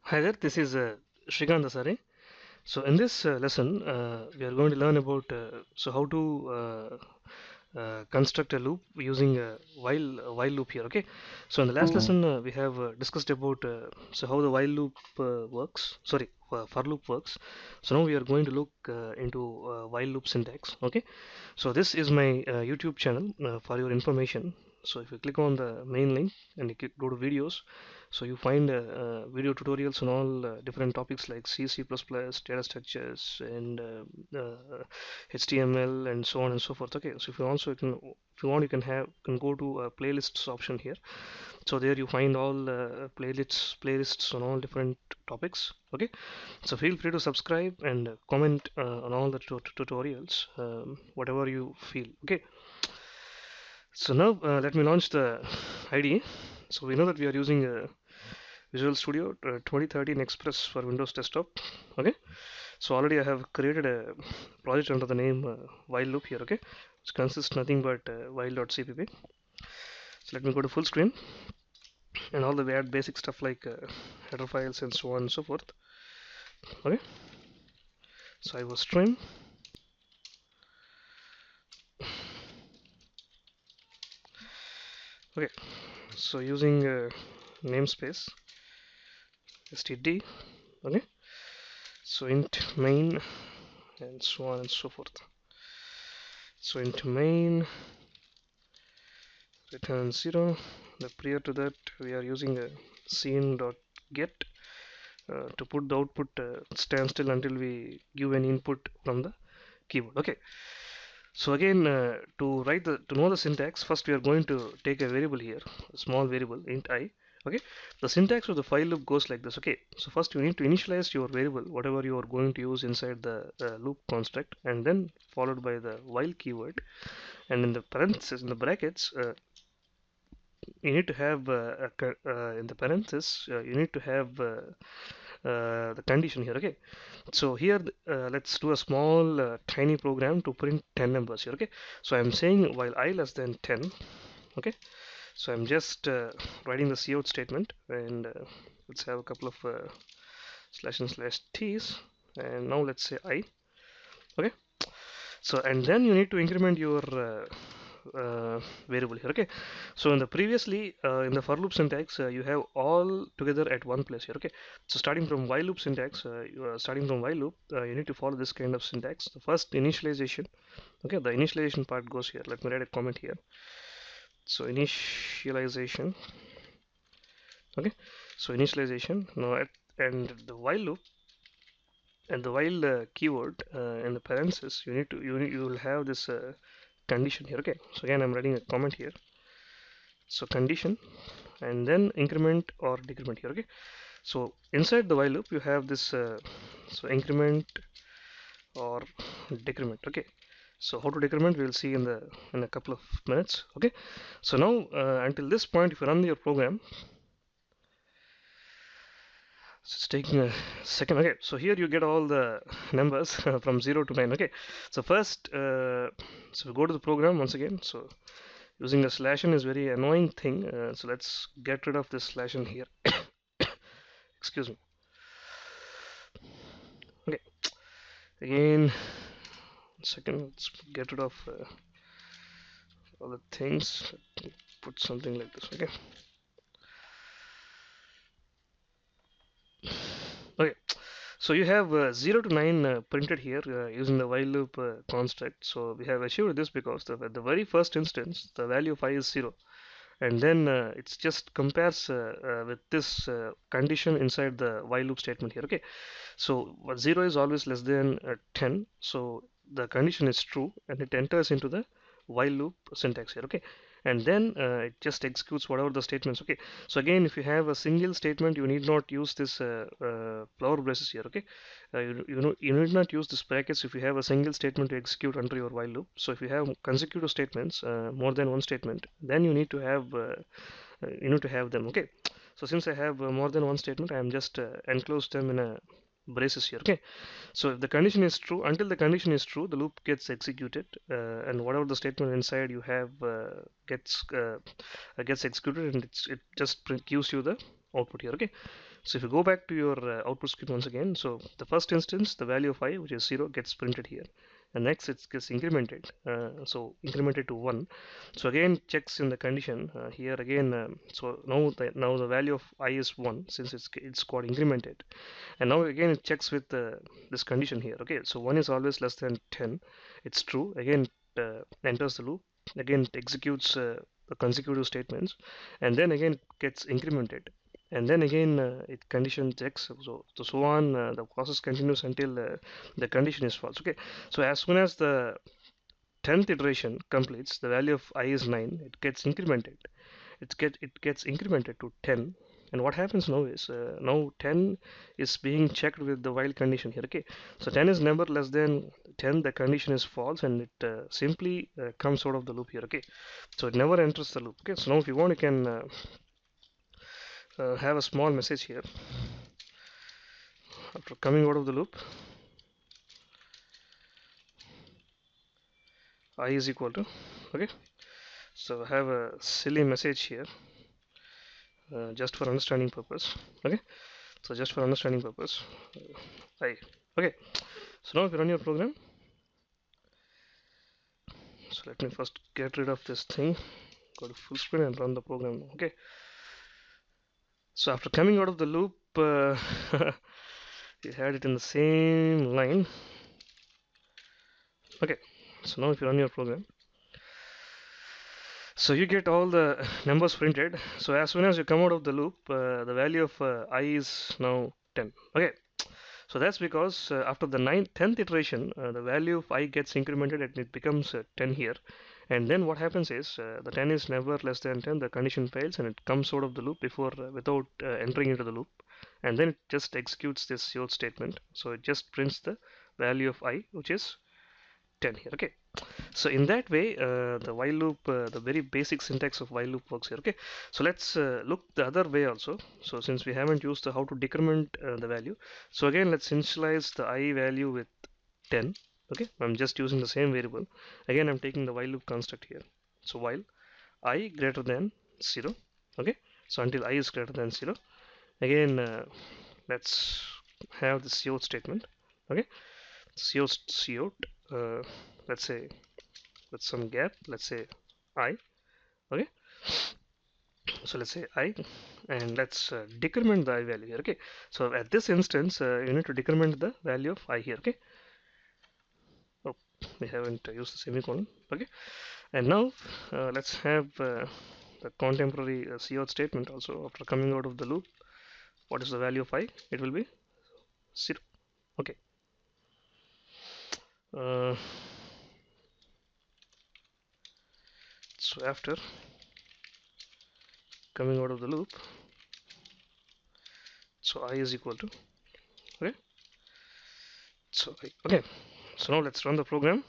Hi there, this is Shrikant Dasare. So in this lesson, we are going to learn about how to construct a loop using a while loop here. Okay. So in the last lesson, we have discussed about how the while loop works. Sorry, for loop works. So now we are going to look into while loop syntax. Okay. So this is my YouTube channel for your information. So if you click on the main link and you go to videos, so you find video tutorials on all different topics like C, C++, data structures, and HTML, and so on and so forth. Okay, so if you want, you can go to playlists option here. So there you find all playlists on all different topics. Okay, so feel free to subscribe and comment on all the tutorials, whatever you feel. Okay, so now let me launch the IDE. So we know that we are using Visual Studio 2013 Express for Windows Desktop. Okay, so already I have created a project under the name while loop here. Okay, which consists nothing but while.cpp. So let me go to full screen and all the add basic stuff like header files and so on and so forth. Okay, so I was stream. Okay, so using namespace std. Okay, so int main and so on and so forth. So int main return 0. The prior to that we are using a scene.get to put the output stand still until we give an input from the keyboard. Okay, so again to know the syntax, first we are going to take a variable here, a small variable int I. Okay, the syntax of the while loop goes like this. Okay, so first you need to initialize your variable, whatever you are going to use inside the loop construct, and then followed by the while keyword, and in the parentheses, in the brackets, you need to have in the parentheses you need to have the condition here. Okay, so here let's do a small tiny program to print 10 numbers here. Okay, so I'm saying while I less than 10. Okay, so I'm just writing the cout statement, and let's have a couple of slash and slash t's, and now let's say I. Okay, so and then you need to increment your variable here. Okay, so in the previously in the for loop syntax, you have all together at one place here. Okay, so starting from while loop syntax, starting from while loop, you need to follow this kind of syntax. The first initialization. Okay, the initialization part goes here. Let me write a comment here. So initialization. Okay, so initialization now and the while loop and the while keyword in the parentheses, you will have this condition here. Okay, so again I'm writing a comment here. So condition and then increment or decrement here. Okay, so inside the while loop you have this so increment or decrement. Okay, so how to decrement we'll see in a couple of minutes. Okay, so now until this point, if you run your program, so it's taking a second. Okay, so here you get all the numbers from 0 to 9. Okay, so first so we go to the program once again. So using a slash n is very annoying thing, so let's get rid of this slash n here. Excuse me. Okay, again second, let's get rid of all the things. Put something like this. Okay, okay, so you have 0 to 9 printed here using the while loop construct. So we have achieved this because at the very first instance the value of I is 0, and then it's just compares with this condition inside the while loop statement here. Okay, so 0 is always less than 10, so the condition is true and it enters into the while loop syntax here. Okay, and then it just executes whatever the statements. Okay, so again, if you have a single statement, you need not use this flower braces here. Okay, you need not use this brackets if you have a single statement to execute under your while loop. So if you have consecutive statements, more than one statement, then you need to have them. Okay, so since I have more than one statement, I am just enclose them in a braces here. Okay, so if the condition is true, until the condition is true, the loop gets executed, and whatever the statement inside you have gets executed, and it just gives you the output here. Okay, So if you go back to your output screen once again, so the first instance, the value of I, which is 0, gets printed here. And next it gets incremented, so incremented to 1. So again checks in the condition here again. So now the value of I is 1 since it's got incremented. And now again it checks with this condition here. Okay, so 1 is always less than 10. It's true. Again enters the loop. Again it executes the consecutive statements, and then again it gets incremented, and then again it condition checks, so on. The process continues until the condition is false. Okay, so as soon as the 10th iteration completes, the value of I is 9. It gets incremented. It gets incremented to 10. And what happens now is now 10 is being checked with the while condition here. Okay, so 10 is never less than 10. The condition is false, and it simply comes out of the loop here. Okay, so it never enters the loop. Okay, so now if you want, you can have a small message here after coming out of the loop. I is equal to, okay, so have a silly message here just for understanding purpose. Okay, so just for understanding purpose, I, okay, so now if you run your program, so let me first get rid of this thing, go to full screen and run the program. Okay, so after coming out of the loop, you had it in the same line. Okay, so now if you run your program, so you get all the numbers printed. So as soon as you come out of the loop, the value of I is now 10. Okay, so that's because after the 10th iteration, the value of I gets incremented and it becomes 10 here. And then what happens is the 10 is never less than 10. The condition fails and it comes out of the loop before without entering into the loop. And then it just executes this else statement. So it just prints the value of I, which is 10 here. Okay, so in that way the while loop, the very basic syntax of while loop works here. Okay, so let's look the other way also. So since we haven't used how to decrement the value, so again let's initialize the I value with 10. Okay, I'm just using the same variable. Again I'm taking the while loop construct here. So while I greater than 0, okay, so until I is greater than 0, again let's have the cout statement. Okay, cout, let's say with some gap, let's say I. Okay, so let's say I, and let's decrement the I value here. Okay, so at this instance you need to decrement the value of I here. Okay, oh, we haven't used the semicolon. Okay, and now let's have the contemporary cout statement also. After coming out of the loop, what is the value of I? It will be 0. Okay, uh, so after coming out of the loop, so I is equal to, okay, so okay, so now let's run the program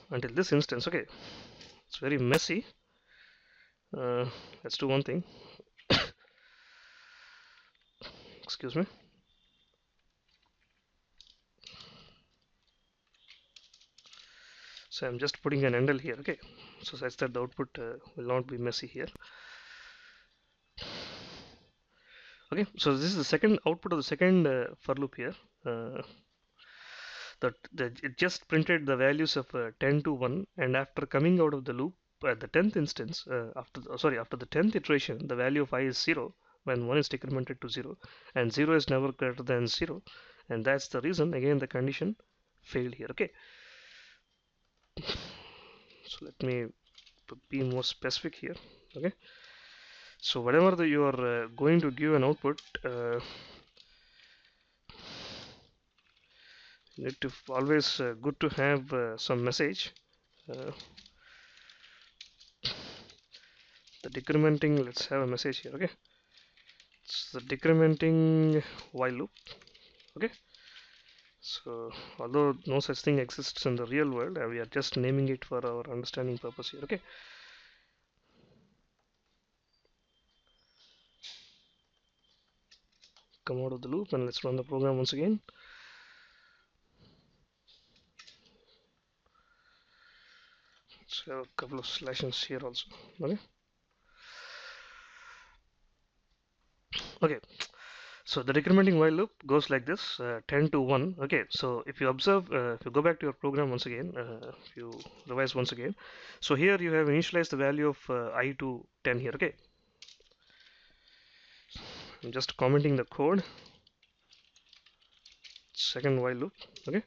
until this instance. Okay, it's very messy. Let's do one thing. Excuse me. So I'm just putting an endl here. Okay, so such that the output will not be messy here. Okay, so this is the second output of the second for loop here. It just printed the values of 10 to 1, and after coming out of the loop at the 10th instance, after the 10th iteration, the value of I is 0 when 1 is decremented to 0, and 0 is never greater than 0, and that's the reason again the condition failed here. Okay, so let me be more specific here. Okay, so whenever you are going to give an output, you need to always good to have some message. Uh, the decrementing, let's have a message here. Okay, it's the decrementing while loop. Okay, so although no such thing exists in the real world, we are just naming it for our understanding purpose here. Okay, come out of the loop and let's run the program once again. Let's have a couple of slashes here also. Okay, Okay, so the decrementing while loop goes like this, 10 to 1. Okay, so if you observe, if you go back to your program once again, if you revise once again, so here you have initialized the value of I to 10 here. Okay, I'm just commenting the code, second while loop. Okay,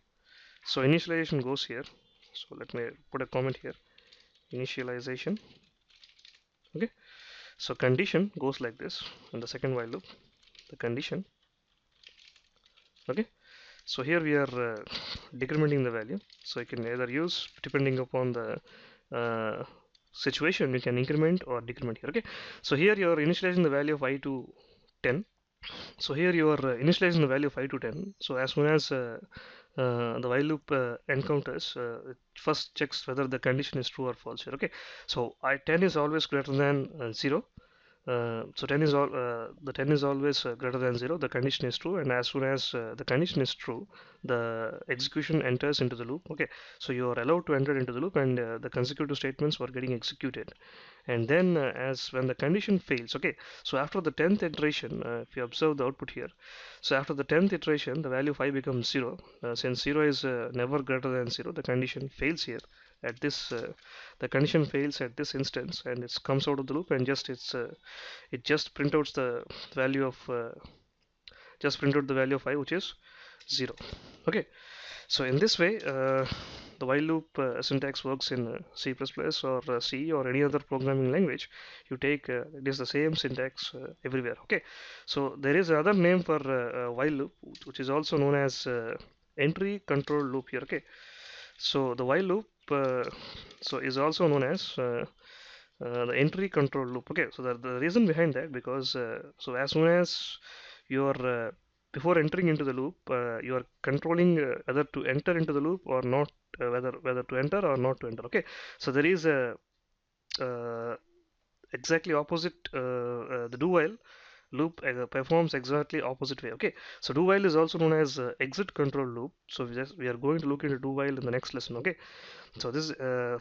so initialization goes here. So let me put a comment here, initialization. Okay, so condition goes like this in the second while loop, the condition. Okay, so here we are decrementing the value, so you can either use, depending upon the uh, situation, you can increment or decrement here. Okay, so here you are initializing the value of I to 10. So here you are initializing the value of I to 10. So as soon as the while loop encounters, it first checks whether the condition is true or false here. Okay, so I 10 is always greater than 0. So 10 is all the 10 is always greater than 0. The condition is true, and as soon as the condition is true, the execution enters into the loop. Okay, so you are allowed to enter into the loop, and the consecutive statements were getting executed. And then as when the condition fails, okay, so after the 10th iteration, if you observe the output here, so after the 10th iteration, the value of I becomes 0. Since 0 is never greater than 0, the condition fails here at this the condition fails at this instance, and it comes out of the loop, and it just print out the value of I, which is 0. Okay, so in this way the while loop syntax works in C++ or C or any other programming language. You take it is the same syntax everywhere. Okay, so there is another name for while loop, which is also known as entry control loop here. Okay, so the while loop is also known as the entry control loop. Okay, so the reason behind that, because so as soon as you are before entering into the loop, you are controlling whether to enter into the loop or not, whether to enter or not to enter. Okay, so there is a exactly opposite the do while loop performs exactly opposite way. Okay, so do while is also known as exit control loop. So we are going to look into do while in the next lesson. Okay, so this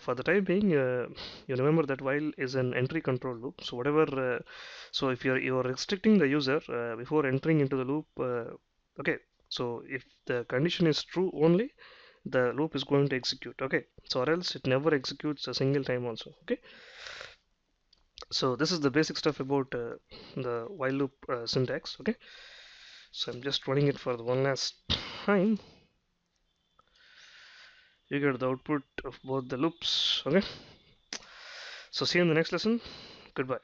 for the time being, you remember that while is an entry control loop. So whatever, so if you're restricting the user before entering into the loop, okay. So if the condition is true only, the loop is going to execute. Okay, so or else it never executes a single time also. Okay, so this is the basic stuff about the while loop syntax. Okay, so I'm just running it for the one last time. You get the output of both the loops. Okay, so see you in the next lesson. Goodbye.